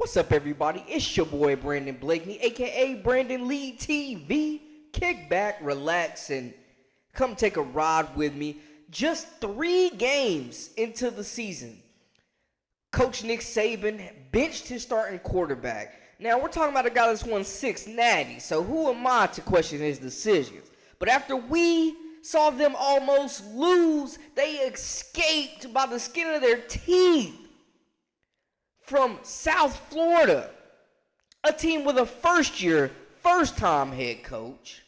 What's up, everybody? It's your boy Brandon Blakeney, aka Brandon Lee TV. Kick back, relax, and come take a ride with me. Just 3 games into the season, Coach Nick Saban benched his starting quarterback. Now, we're talking about a guy that's won 6 natties, so who am I to question his decisions? But after we saw them almost lose, they escaped by the skin of their teeth from South Florida, a team with a first-time head coach,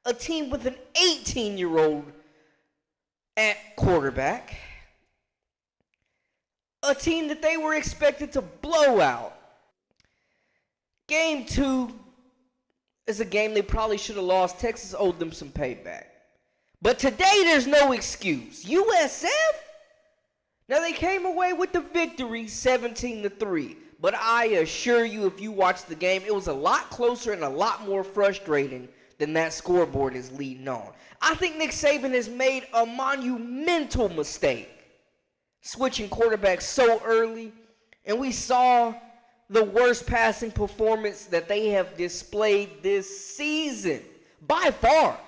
a team with an 18-year-old at quarterback, a team that they were expected to blow out. Game 2 is a game they probably should have lost. Texas owed them some payback. But today there's no excuse. USF? Now, they came away with the victory 17-3, but I assure you, if you watch the game, it was a lot closer and a lot more frustrating than that scoreboard is leading on. I think Nick Saban has made a monumental mistake switching quarterbacks so early, and we saw the worst passing performance that they have displayed this season, by far.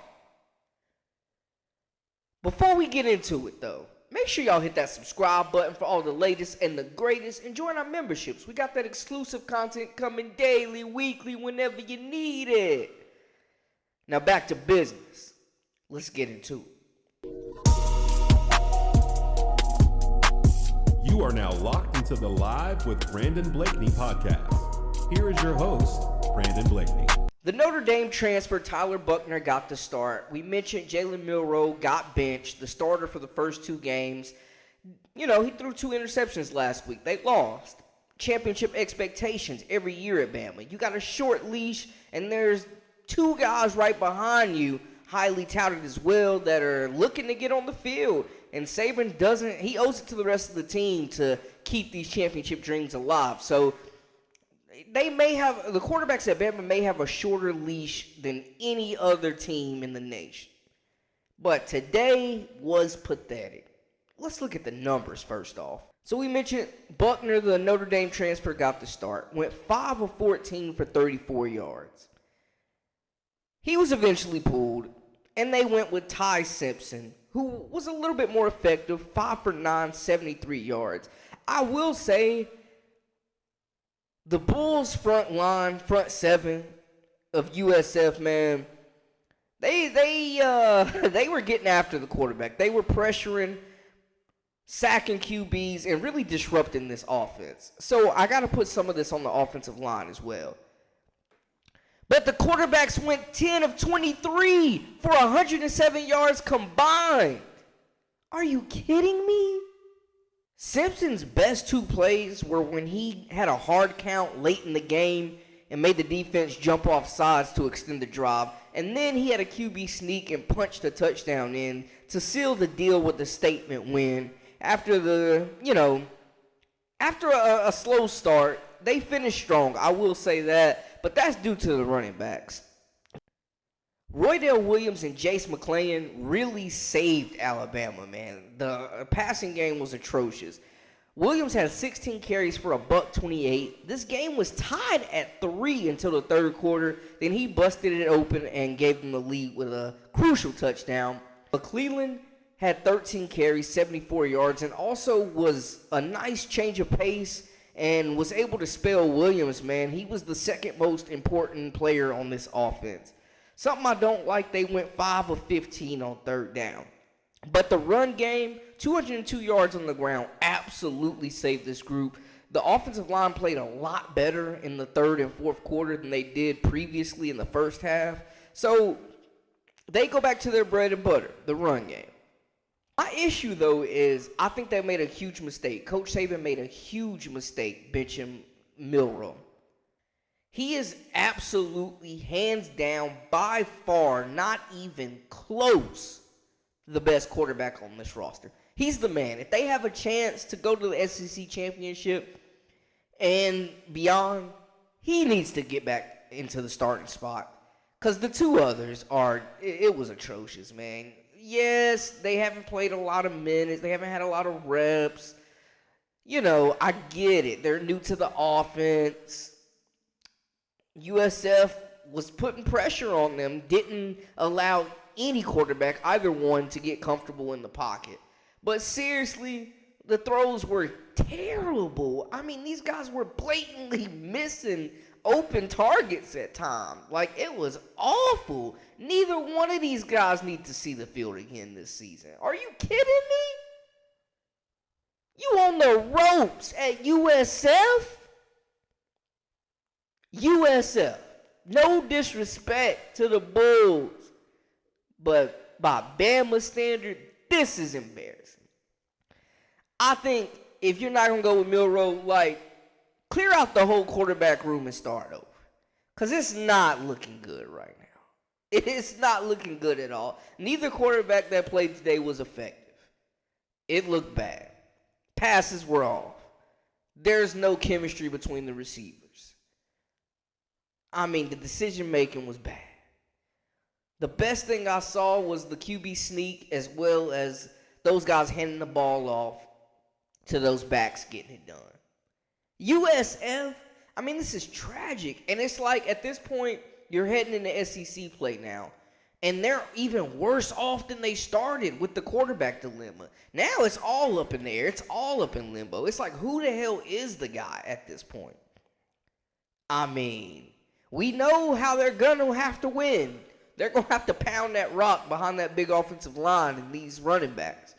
Before we get into it, though, make sure y'all hit that subscribe button for all the latest and the greatest, and join our memberships. We got that exclusive content coming daily, weekly, whenever you need it. Now back to business. Let's get into it. You are now locked into the Live with Brandon Blakeney podcast. Here is your host, Brandon Blakeney. The Notre Dame transfer, Tyler Buchner, got the start. We mentioned Jalen Milroe got benched, the starter for the first 2 games. You know, he threw 2 interceptions last week. They lost. Championship expectations every year at Bama. You got a short leash, and there's 2 guys right behind you, highly touted as well, that are looking to get on the field. And Saban he owes it to the rest of the team to keep these championship dreams alive. So the quarterbacks at Bama may have a shorter leash than any other team in the nation. But today was pathetic. Let's look at the numbers first off. So we mentioned Buchner, the Notre Dame transfer, got the start. Went 5 of 14 for 34 yards. He was eventually pulled, and they went with Ty Simpson, who was a little bit more effective, 5 for 9, 73 yards. I will say, the Bulls' front 7 of USF, man, they were getting after the quarterback. They were pressuring, sacking QBs, and really disrupting this offense. So I got to put some of this on the offensive line as well. But the quarterbacks went 10 of 23 for 107 yards combined. Are you kidding me? Simpson's best 2 plays were when he had a hard count late in the game and made the defense jump off sides to extend the drive. And then he had a QB sneak and punched a touchdown in to seal the deal with the statement win. After a slow start, they finished strong, I will say that, but that's due to the running backs. Roydell Williams and Jace McClain really saved Alabama, man. The passing game was atrocious. Williams had 16 carries for $128. This game was tied at 3 until the third quarter. Then he busted it open and gave them the lead with a crucial touchdown. McClellan had 13 carries, 74 yards, and also was a nice change of pace and was able to spell Williams, man. He was the second most important player on this offense. Something I don't like, they went 5 of 15 on third down. But the run game, 202 yards on the ground, absolutely saved this group. The offensive line played a lot better in the third and fourth quarter than they did previously in the first half. So they go back to their bread and butter, the run game. My issue, though, is I think they made a huge mistake. Coach Saban made a huge mistake benching Milroe. He is absolutely, hands down, by far, not even close, the best quarterback on this roster. He's the man. If they have a chance to go to the SEC championship and beyond, he needs to get back into the starting spot. Because the 2 others it was atrocious, man. Yes, they haven't played a lot of minutes. They haven't had a lot of reps. I get it. They're new to the offense. USF was putting pressure on them, didn't allow any quarterback, either one, to get comfortable in the pocket. But seriously, the throws were terrible. I mean, these guys were blatantly missing open targets at times. Like, it was awful. Neither one of these guys need to see the field again this season. Are you kidding me? You on the ropes at USF? USF. No disrespect to the Bulls, but by Bama standard, this is embarrassing. I think if you're not going to go with Milroe, clear out the whole quarterback room and start over. Because it's not looking good right now. It is not looking good at all. Neither quarterback that played today was effective. It looked bad. Passes were off. There's no chemistry between the receivers. I mean, the decision-making was bad. The best thing I saw was the QB sneak, as well as those guys handing the ball off to those backs getting it done. USF, I mean, this is tragic. And it's like, at this point, you're heading into SEC play now. And they're even worse off than they started with the quarterback dilemma. Now it's all up in the air. It's all up in limbo. It's like, who the hell is the guy at this point? I mean, we know how they're going to have to win. They're going to have to pound that rock behind that big offensive line and these running backs.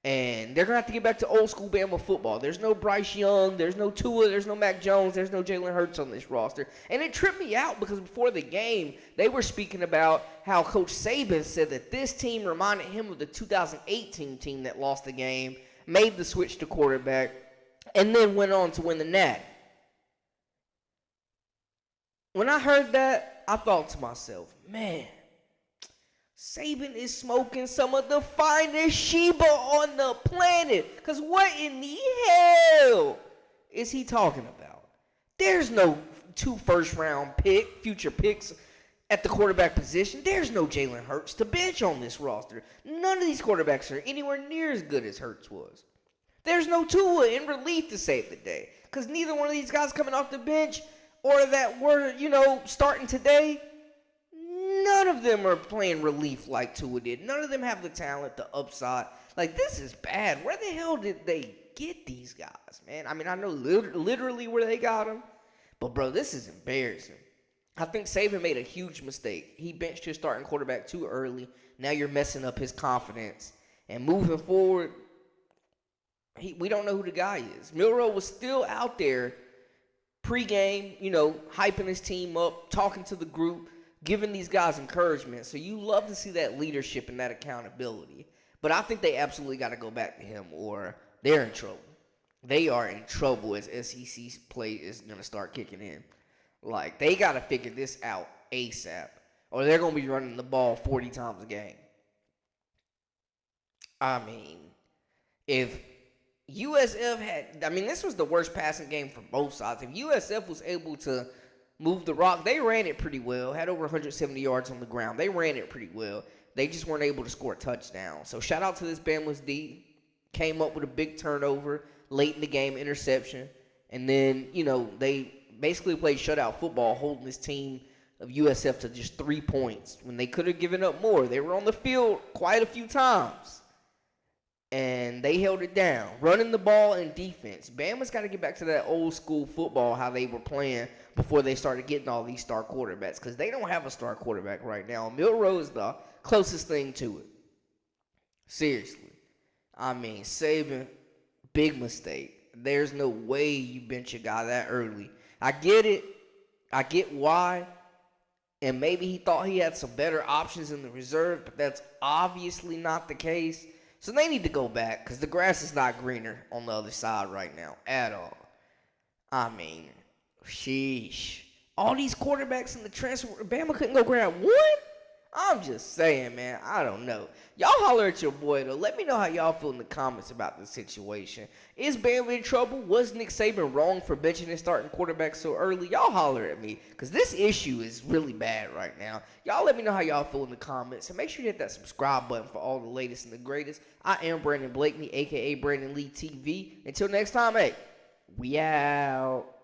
And they're going to have to get back to old school Bama football. There's no Bryce Young. There's no Tua. There's no Mac Jones. There's no Jalen Hurts on this roster. And it tripped me out because before the game, they were speaking about how Coach Saban said that this team reminded him of the 2018 team that lost the game, made the switch to quarterback, and then went on to win the Natty. When I heard that, I thought to myself, man, Saban is smoking some of the finest Sheba on the planet. Because what in the hell is he talking about? There's no 2 first-round future picks at the quarterback position. There's no Jalen Hurts to bench on this roster. None of these quarterbacks are anywhere near as good as Hurts was. There's no Tua in relief to save the day. Because neither one of these guys coming off the bench or that were, starting today, none of them are playing relief like Tua did. None of them have the talent, the upside. Like, this is bad. Where the hell did they get these guys, man? I mean, I know literally where they got them. But, bro, this is embarrassing. I think Saban made a huge mistake. He benched his starting quarterback too early. Now you're messing up his confidence. And moving forward, we don't know who the guy is. Milroe was still out there pre-game, hyping his team up, talking to the group, giving these guys encouragement. So you love to see that leadership and that accountability. But I think they absolutely got to go back to him or they're in trouble. They are in trouble as SEC play is going to start kicking in. Like, they got to figure this out ASAP or they're going to be running the ball 40 times a game. I mean, if USF this was the worst passing game for both sides. If USF was able to move the rock, they ran it pretty well, had over 170 yards on the ground. They ran it pretty well. They just weren't able to score a touchdown. So shout out to this Bama's D. Came up with a big turnover late in the game, interception. And then, they basically played shutout football, holding this team of USF to just 3 points when they could have given up more. They were on the field quite a few times. And they held it down, running the ball and defense. Bama's got to get back to that old school football, how they were playing before they started getting all these star quarterbacks. Because they don't have a star quarterback right now. Milroe is the closest thing to it. Seriously. I mean, Saban, big mistake. There's no way you bench a guy that early. I get it. I get why. And maybe he thought he had some better options in the reserve, but that's obviously not the case. So they need to go back because the grass is not greener on the other side right now at all. I mean, sheesh. All these quarterbacks in the transfer, Bama couldn't go grab one? I'm just saying, man. I don't know. Y'all holler at your boy, though. Let me know how y'all feel in the comments about this situation. Is Bama in trouble? Was Nick Saban wrong for benching and starting quarterback so early? Y'all holler at me, because this issue is really bad right now. Y'all let me know how y'all feel in the comments. And make sure you hit that subscribe button for all the latest and the greatest. I am Brandon Blakeney, a.k.a. Brandon Lee TV. Until next time, hey, we out.